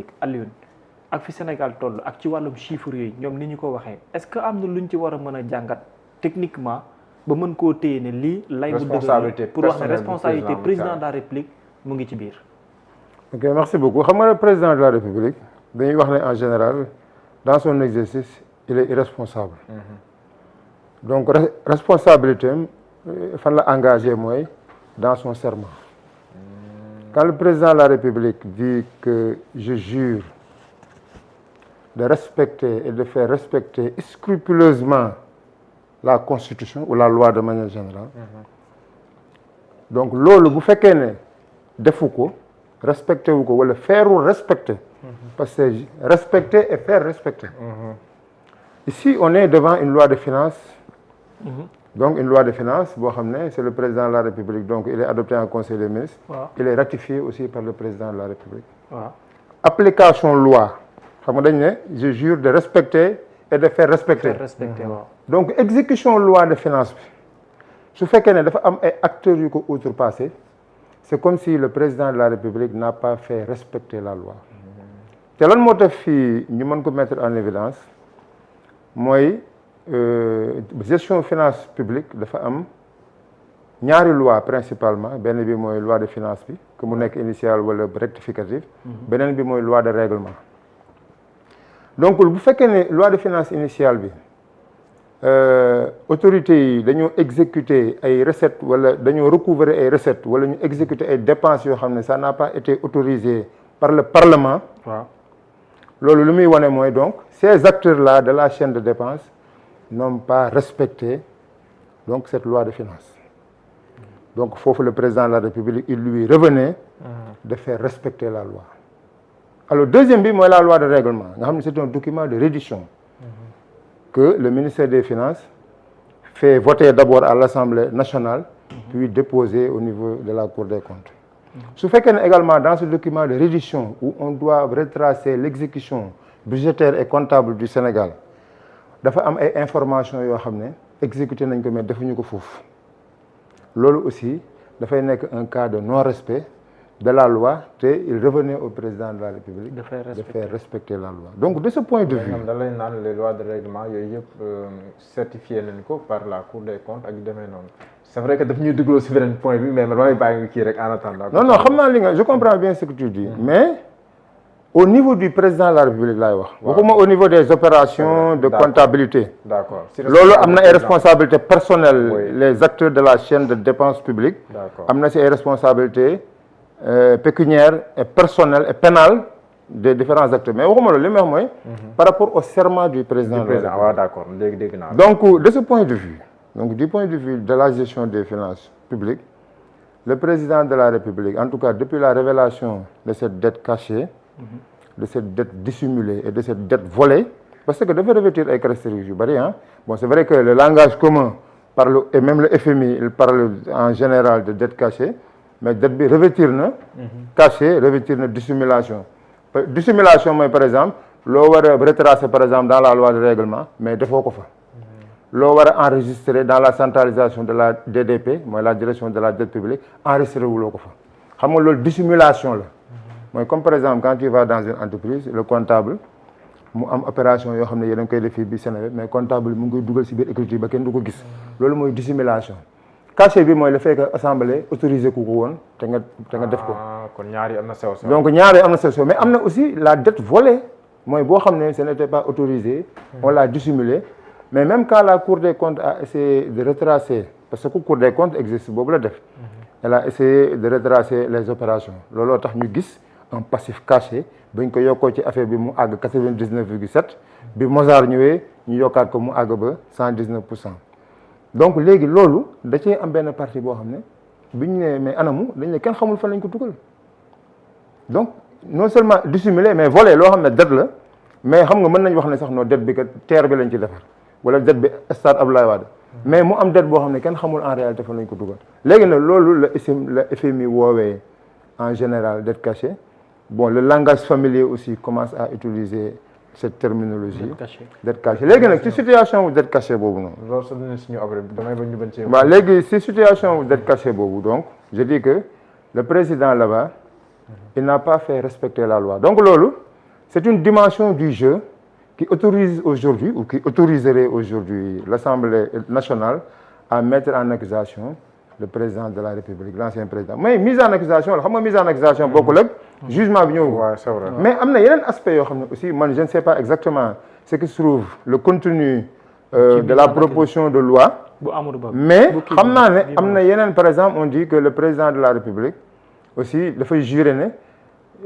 République Alioune ak fi Sénégal toll ak ci wàllum chiffres yooyu ñoom ni ñu ko waxee est-ce que am na luñ ci war a mën a jàngat techniquement ba mën koo téye ne lii lay bu dëgg pour wax ne responsabilité président de la République mu ngi ci biir. ok merci beaucoup xam nga le président de la République dañuy wax ne en général dans son exercice il est irresponsable. Donc responsabilité am fan la engagé mooy dans son serment. Quand le président de la République dit que je jure de respecter et de faire respecter scrupuleusement la Constitution ou la loi de manière générale. Donc loolu bu fekkee ne defu ko respecté wu ko wala feerul respecter. Parce que respecter et faire respecter. Ici on est devant une loi de finances. Donc une loi de finances boo xam ne c'est le président de la République donc il est adopté en conseil des ministres. Il est ratifié aussi par le président de la République. Application loi xam nga dañ ne je jure de respecter et de faire respecter. Donc exécution loi de finances bi su fekkee ne dafa am ay acteurs yu ko outrepassé c'est comme si le président de la République n'a pas fait respecter la loi. te lan moo tax fii ñu mën ko mettre en évidence mooy gestion finance publique dafa am ñaari loi principalement benn bi mooy loi de finance bi que mu nekk initial wala rectificatif beneen bi mooy loi de règlement. Donc bu fekkee ne loi de finance initiale bi autorités yi dañoo exécuter ay recettes wala dañoo recouvrer ay recettes wala ñu exécuter ay dépenses yoo xam ne ça n'a pas été autorisé par le Parlement. Loolu lu muy wane mooy donc ces acteurs-là de la chaîne de dépenses n'ont pas respecté donc cette loi de finances. Donc foofu le président de la République il lui revenait de faire respecter la loi. Alors deuxième bi mooy la loi de règlement nga xam ne c'est un document de reddition que le ministère des Finances fait voter d'abord à l'Assemblée nationale puis déposer au niveau de la Cour des comptes. Su fekkee ne également dans ce document de reddition où on doit retracer l'exécution budgétaire et comptable du Sénégal dafa am ay informations yoo xam ne exécuté nañ ko mais defuñu ko foofu loolu aussi dafay nekk un cas de non-respect de la loi te il revenait au président de la République de faire respecter la loi. Donc de ce point de vue da lay naan les lois de règlement yooyu yëpp certifié nañ ko par la Cour des comptes ak demee noonu. C'est vrai que daf ñuy dugaloo si beneen point bi mais man damay bàyyi nga kii rek en attendant. Non xam naa li nga je comprends bien ce que tu dis mais au niveau du président de la République laay wax. waxuma au niveau des opérations de comptabilité. D'accord loolu am na ay responsabilités personnelles les acteurs de la chaîne de dépenses publiques. am na si ay responsabilités pécuniaires et personnelles et pénales des différents acteurs mais waxuma loolu li may wax mooy. par rapport au serment du président. waaw d'accord léegi dégg naa. Donc de ce point de vue. Donc du point de vue de la gestion des finances publiques, le président de la République, en tout cas depuis la révélation de cette dette cachée, de cette dette dissimulée et de cette dette volée, parce que devait revêtir ay caractéristiques yu bari hein. Bon, c'est vrai que le langage commun parle et même le FMI, il parle en général de dette cachée, mais dette bi revêtir na cachée, revêtir na dissimulation. Dissimulation mooy par exemple loo war a retracer par exemple dans la loi de règlement mais defoo ko fa. Loo war a enregistrer dans la centralisation de la DDP mooy la direction de la dette publique enregistré wuloo ko fa xam nga loolu dissimulation la mooy comme par exemple quand tu vas dans une entreprise le comptable mu am opération yoo xam ne yéen a ngi koy def fii bi Sénégal mais comptable mu ngi koy dugal si biir écriture ba kenn du ko gis loolu mooy dissimulation. Cachet bi mooy le fait que assemblée autorisé ku ko woon te nga def ko. kon ñaari am na sew sew. Donc ñaari am na sew sew mais am na aussi la dette volée mooy boo xam ne ce n'était pas autorisé on l'a dissimulé. Mais même quand la Cour des comptes a essayé de retracer parce que Cour des comptes existe boobu la def elle a essayé de retracer les opérations looloo tax ñu gis un passif caché bañ ko yokkoo ci affaire bi mu àgg 99,7 bi Mozart ñëwee ñu yokkaat ko mu àgg ba 119%. Donc léegi loolu da cee am benn partie boo xam ne bi ñu ne mais anamu dañ ne kenn xamul fan lañ ko dugal donc non seulement dissimulé mais volé loo xam ne dette la mais xam nga mën nañ wax ne sax non dette bi kat terre bi lañ ci defar. wala dette bi stade Abdoulaye Wade mais mu am dette boo xam ne kenn xamul en réalité fan lañ ko dugal léegi nag loolu la FMI woowee en général dette cachée bon le langage familier aussi commence à utiliser cette terminologie dette cachée léegi nag ci situation wu dette cachée boobu noonu. loolu sax dinañ si ñëw après damay bañ ñu bañ ci. waaw léegi ci situation wu dette cachée boobu donc je dis que le président là-bas il n'a pas fait respecter la loi donc loolu c'est une dimension du jeu qui autorise aujourd'hui ou qui autoriserait aujourd'hui l'Assemblée nationale à mettre en accusation le président de la République, l'ancien président. Mais mise en accusation, xam nga mise en accusation bokkul ak jugement bi ñëw. Ouais, c'est vrai. Mais am na yeneen aspect yoo xam ne aussi man je ne sais pas exactement ce qui se trouve le contenu de la proposition de loi. Mais xam naa ne am na yeneen, par exemple on dit que le président de la République aussi dafay jurer ne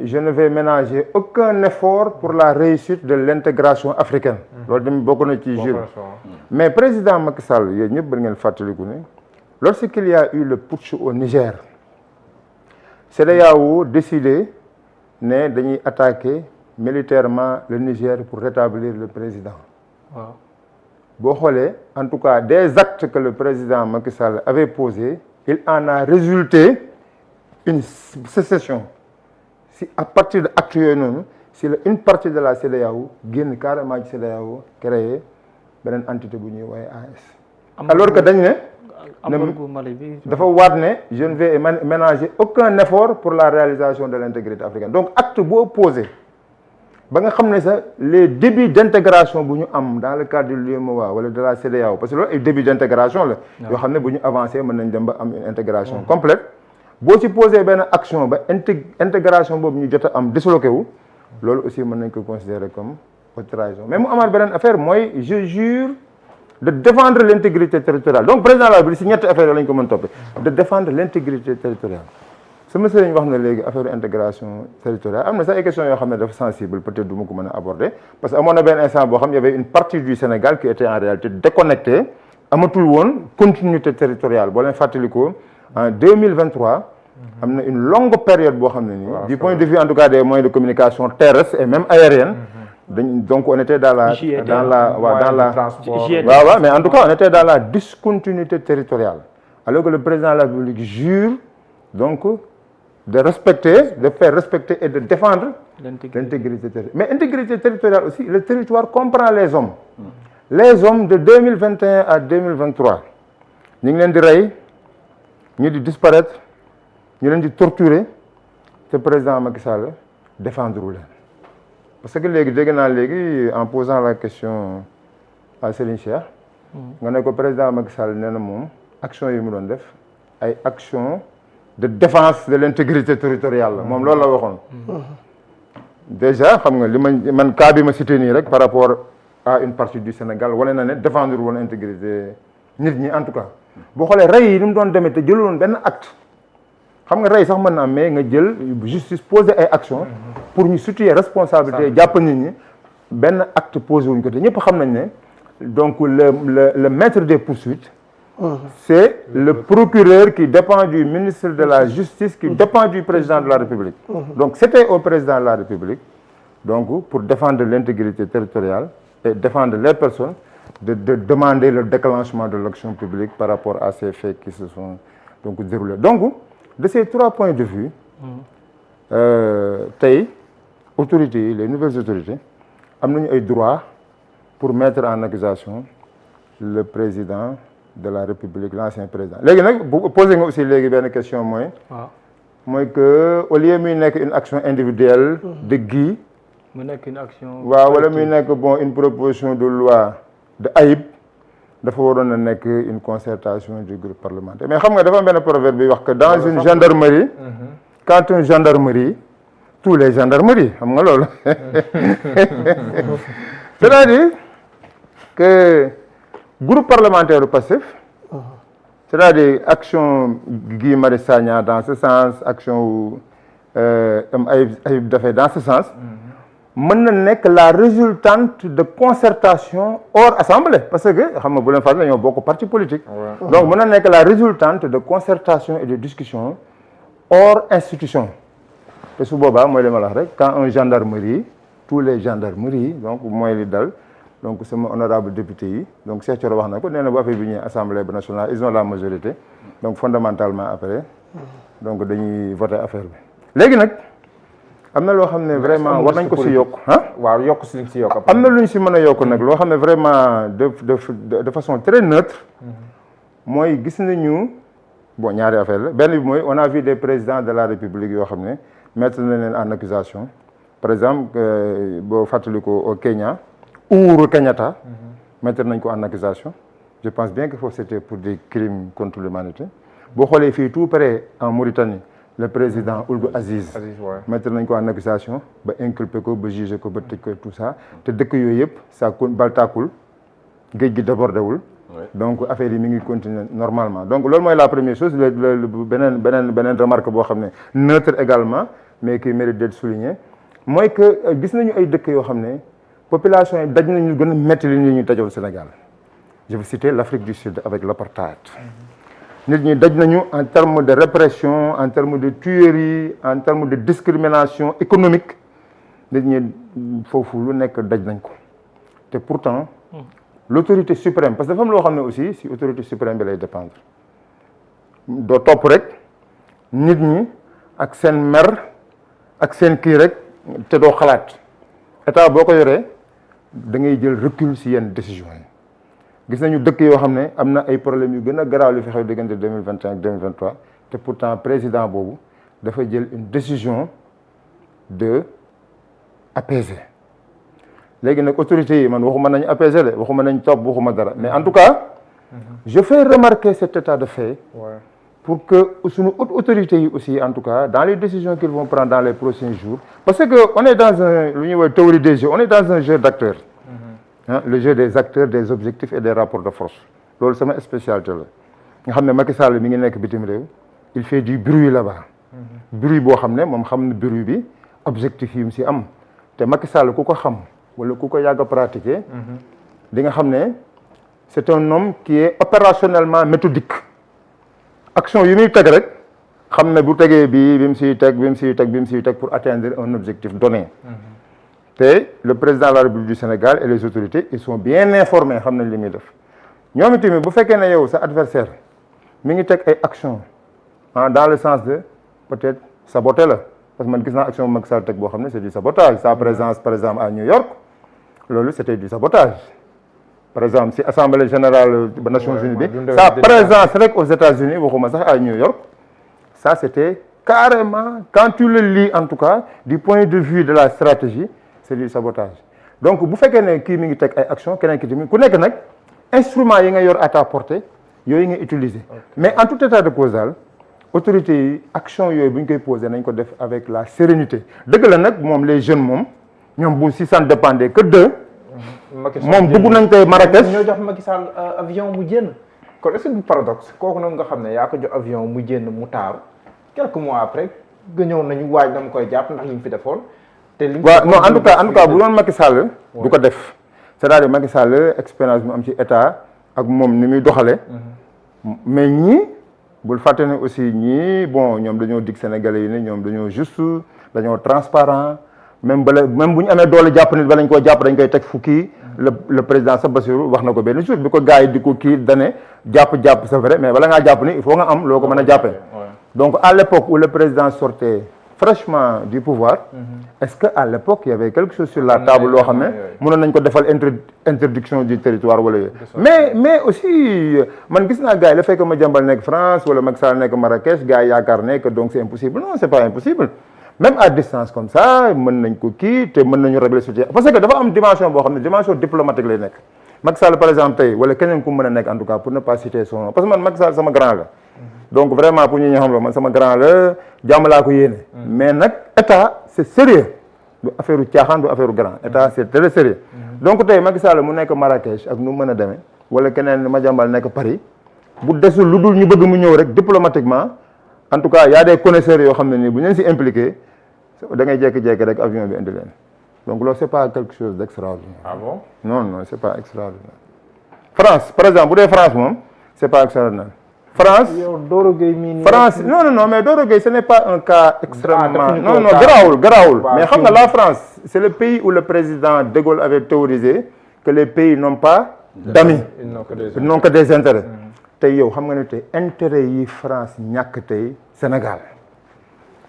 je ne vais ménager aucun effort pour la réussite de l'intégration africaine. loolu tamit bokk na ci jure. Mais président Macky Sall yéen ñëpp bari ngeen fàttaliku ne lorsqu'il y a eu le putsch au Niger, CEDEAO décidé ne dañuy attaquer militairement le Niger pour rétablir le président. Waaw. Boo xoolee en tout cas des actes que le président Macky Sall avait posés, il en a résulté une sécession. Si à partir de actes yooyu noonu si une partie de la CEDEAO génn carrément ci CEDEAO créé beneen entité bu ñuy woowe AES. Alors que dañ ne dafa waat ne je ne vais ménager aucun effort pour la réalisation de l'intégrité africaine. Donc acte bu opposé ba nga xam ne sax les débuts d'intégration bu ñu am dans le cadre de l'UEMOA wala de la CEDEAO parce que loolu ay début d'intégration la yoo xam ne bu ñu avancé mën nañ dem ba am une intégration complète. boo ci posé benn action ba intégration boobu ñu jot a am disloqué wu loolu aussi mën nañ ko considérer comme haute trahison. Mais mu amaat beneen affaire mooy je jure de défendre l'intégrité territoriale. Donc président de la République si ñetti affaire yooyu lañ ko mën toppee de défendre l'intégrité territoriale. sama sëriñ wax na léegi affaire intégration territoriale am na sax ay questions yoo xam ne dafa sensible peut-être du ma ko mën a aborder parce que amoon na benn instant boo xam ne y avait une partie du Sénégal qui était en réalité déconnectée amatul woon continuité territoriale boo leen fàttalikoo en 2023 am na une longue période boo xam ne nii du point de vue en tout cas des moyens de communication terrestres et même aériennes donc on était dans la mais en tout cas on était dans la discontinuité territoriale alors que le président de la République jure donc de respecter, de faire respecter et de défendre l'intégrité territoriale. Mais intégrité territoriale aussi, le territoire comprend les hommes. Les hommes de 2021 à 2023, ñu ngi leen di rey, ñu di disparaître, ñu leen di torturer, te président Macky Sall défendre wu leen. Parce que léegi dégg naa léegi en posant la question à Serigne Cheikh, nga ne ko président Macky Sall nee na moom action yi mu doon def ay action de défense de l'intégrité territoriale la moom loolu la waxoon. Déjà xam nga li man cas bi ma cité nii rek par rapport à une partie du Sénégal wane na ne défendre woon intégrité nit ñi en tout cas. boo xoolee rey yi ni mu doon demee te jëloon benn acte xam nga rey sax mën na am mais nga jël justice poser ay action pour ñu situer responsabilité jàpp nit ñi benn acte posé wuñ ko te ñëpp xam nañ ne donc le maître des poursuites. C'est le procureur qui dépend du ministre de la Justice, qui dépend du président de la République. Donc c'était au président de la République, donc pour défendre l'intégrité territoriale et défendre les personnes, de demander le déclenchement de l'action publique par rapport à ces faits qui se sont donc déroulés. Donc, de ces trois points de vue, tey autorités, les nouvelles autorités, am nañu ay droit pour mettre en accusation le président de la République, l'ancien président. Léegi nag bu posé nga aussi léegi benn question mooy que au lieu muy nekk une action individuelle de Guy mu nekk une action waaw wala muy nekk bon une proposition de loi de Ayib dafa waroon a nekk une concertation du groupe parlementaire. Mais xam nga dafa am benn proverbe bi wax que dans une gendarmerie quand une gendarmerie tous les gendarmeries xam nga loolu c'est-à-dire que groupe parlementaire passif, c'est-à-dire action Guy Marius Sagna dans ce sens, action Ayib Daffé dans ce sens, mën na nekk la résultante de concertation hors assemblée parce que xam nga bu leen fàttali ñoo bokk parti politique. Donc mën na nekk la résultante de concertation et de discussion hors institution. te su boobaa mooy li ma la wax rek quand un gendarmerie tous les gendarmeries donc mooy li dal. Donc sama honorable député yi donc Cheikh Thioro wax na ko nee na bu affaire bi ñëwee assemblée nationale ils ont la majorité donc fondamentalement après donc dañuy voter affaire bi. léegi nag am na loo xam ne vraiment war nañ ko si yokk waaw yokk si li si yokk. am na lu ñu si mën a yokk nag loo xam ne vraiment de façon très neutre mooy gis nañu bon ñaari affaire la benn bi mooy on a vu des présidents de la République yoo xam ne mettre na leen en accusation par exemple boo fàttali ko au Kenya Uhuru Kenyatta mettre nañ ko en accusation je pense bien que foofu c'était pour des crimes contre l'humanité boo xoolee fii tout près en Mauritanie le président Ould Aziz mettre nañ ko en accusation ba inculpé ko ba jugé ko ba tëj ko tout ça te dëkk yooyu yëpp ça bal tàkkul géej gi débordé wul donc affaire yi mi ngi continuer normalement donc loolu mooy la première chose beneen remarque boo xam ne neutre également mais qui mérite d'être souligné mooy que gis nañu ay dëkk yoo xam ne population yi daj nañu gën a métti li ñu dajoon Sénégal je veux citer l'Afrique du Sud avec l'apartheid nit ñi daj nañu en termes de répression en termes de tuerie en termes de discrimination économique nit ñi foofu lu nekk daj nañ ko te pourtant l'autorité suprême parce que dafa am loo xam ne aussi si autorité suprême bi lay dépendre doo topp rek nit ñi ak seen mer ak seen kii rek te doo xalaat état boo ko yoree da ngay jël recul si yenn décision yi gis nañu dëkk yoo xam ne am na ay problèmes yu gën a garaaw li fi xew diggante 2021 ak 2023 te pourtant président boobu dafa jël une décision de apaiser léegi nag autorités yi man waxuma nañu apaiser de waxuma nañ topp waxuma dara mais en tout cas je fais remarquer cet état de fait pour que suñu haute autorités yi aussi en tout cas dans les décisions qu'ils vont prendre dans les prochains jours parce que on est dans un lu ñuy wax théorie des jeux on est dans un jeu d'acteurs le jeu des acteurs des objectifs et des rapports de force loolu sama spécialité la nga xam ne Macky Sall mi ngi nekk bitim réew il fait du bruit là-bas bruit boo xam ne moom xam ne bruit bi objectif yi mu si am te Macky Sall ku ko xam wala ku ko yàgg a pratiquer di nga xam ne c'est un homme qui est opérationnellement méthodique action yu muy teg rek xam ne bu tegee bi mu siy teg pour atteindre un objectif donné te le président de la République du Sénégal et les autorités ils sont bien informés xam nañ li muy def ñoom itamit bu fekkee ne yow sa adversaire mi ngi teg ay action dans le sens de peut-être saboter la parce que man gis naa action bu Macky Sall teg boo xam ne c'est du sabotage sa présence par exemple à New York loolu c'était du sabotage par exemple si assemblée générale des Nations Unies bi sa présence rek aux États-Unis waxuma sax à New York ça c'était carrément quand tu le lis en tout cas du point de vue de la stratégie c'est du sabotage donc bu fekkee ne kii mi ngi teg ay action keneen ki tamit ku nekk nag instrument yi nga yor à ta portée yooyu nga utiliser mais en tout état de causal autorités yi action yooyu bu ñu koy poser nañ ko def avec la sérénité dëgg la nag moom les jeunes moom ñoom bu si ça ne dépendait que d'eux moom dugg nañ tey Marrakech ñoo jox Macky Sall avion mu jénn kon est-ce que du paradoxe kooku nag nga xam ne yaa ko jox avion mu jénn mu taaru quelques mois après nga ñëw nañu waaj dama koy jàpp ndax li mu fi defoon waaw non en tout cas bu doon Macky Sall du ko def c'est-à-dire Macky Sall expérience mu am ci état ak moom ni muy doxale mais ñii bul fàtte ne aussi ñii bon ñoom dañoo dig Sénégalais yi ne ñoom dañoo juste dañoo transparent même bu ñu amee doole jàpp nit ba lañ koo jàpp dañ koy teg fukki le président sa Bassirou wax na ko benn jour bi ko gars yi di ko kii dane jàpp c'est vrai mais bala ngaa jàpp ni il faut nga am loo ko mën a jàppee donc à l'époque où le président sortait fraîchement du pouvoir est-ce que à l'époque il y avait quelque chose sur la table loo xam ne mënoon nañ ko defal interdiction du territoire wala yooyu mais aussi man gis naa gars yi la fekk Madiambal nekk France wala Macky Sall nekk Marrakech gars yi yaakaar ne que donc c'est impossible non c'est pas impossible même à distance comme ça mën nañ ko kii te mën nañu régler situation parce que dafa am dimension boo xam ne dimension diplomatique lay nekk Macky Sall par exemple tey wala keneen ku mën a nekk en tout cas pour ne pas citer son nom parce que man Macky Sall sama grand la donc vraiment pour ñu xam la man sama grand la jàmm laa ko yéene mais nag état c'est sérieux du affaire u caaxaan du affaire u grand état c'est très sérieux donc tey Macky Sall mu nekk Marrakech ak nu mu mën a demee wala keneen Madiambal nekk Paris bu desul lu dul ñu bëgg mu ñëw rek diplomatiquement en tout cas y a des connaisseurs yoo xam ne nii bu ñu leen si impliqué da ngay jékki-jékki rek avion bi indi leen donc loolu c'est pas quelque chose d'extraordinaire. Ah bon? Non c'est pas extraordinaire. France par exemple bu dee France moom c'est pas extraordinaire. France non mais Doro Gueye ce n'est pas un cas extrêmement non garaawul mais xam nga la France c'est le pays où le président de Gaulle avait théorisé que les pays n'ont pas d'amis ils n'ont que des intérêts tey yow xam nga ne tey intérêt yi France ñàkk tey Sénégal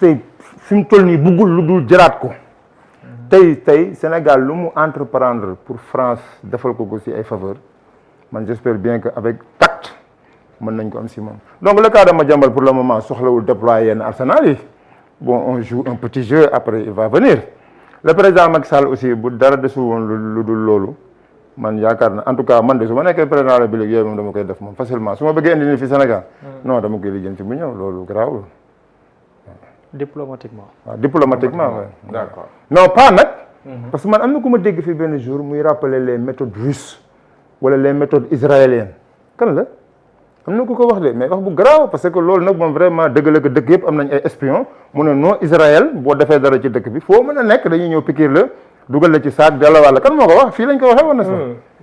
tey fi mu toll nii buggul lu dul jëraat ko tey Sénégal lu mu entreprendre pour France defal ko ci ay faveur man j'espère bien que avec tact mën nañ ko am si moom donc le cas de Madiambal pour le moment soxlawul déployer yenn arsenal yi bon on joue un petit jeu après il va venir le président Macky Sall aussi bu dara desul woon lu dul loolu man yaakaar na en tout cas man de su ma nekkee président de la République yooyu moom dama koy def moom facilement su ma bëggee indi ni fi Sénégal non dama koy lijjanti bu ñëw loolu garaawul. diplomatiquement. waaw diplomatiquement waaw. d'accord non pas nag. parce que man am na ku ma dégg fii benn jour muy rappeler les méthodes russes wala les méthodes israéliennes kan la am na ku ko wax de mais wax bu garaaw parce que loolu nag moom vraiment dëgg la que dëkk yëpp am nañ ay espions mu ne non Israël boo defee dara ci dëkk bi foo mën a nekk dañuy ñëw piquer la dugal la ci saak delloo wàll kan moo ko wax fii lañ ko waxee woon na sax.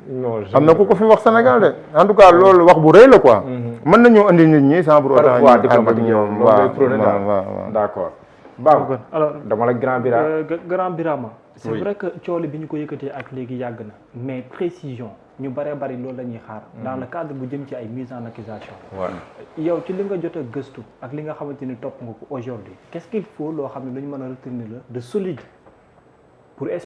non am na ku ko fi wax Sénégal de en tout cas loolu wax bu rëy la quoi. mën nañoo andi nit ñi sans pour autant ñu ànd ak ñoom waaw d'accord. Babou alors dama la grand Birama. grand Birama. c'est Oui. vrai que cooli bi ñu ko yëkkatee ak léegi yàgg na mais précision ñu bëree bëri loolu la ñuy xaar. dans le cadre bu jëm ci ay mise en accusation. waaw yow ci li nga jot a gëstu ak li nga xamante ni topp nga ko aujourd'hui qu'est-ce qu'il faut loo xam ne lu ñu mën a retenir la de solide pour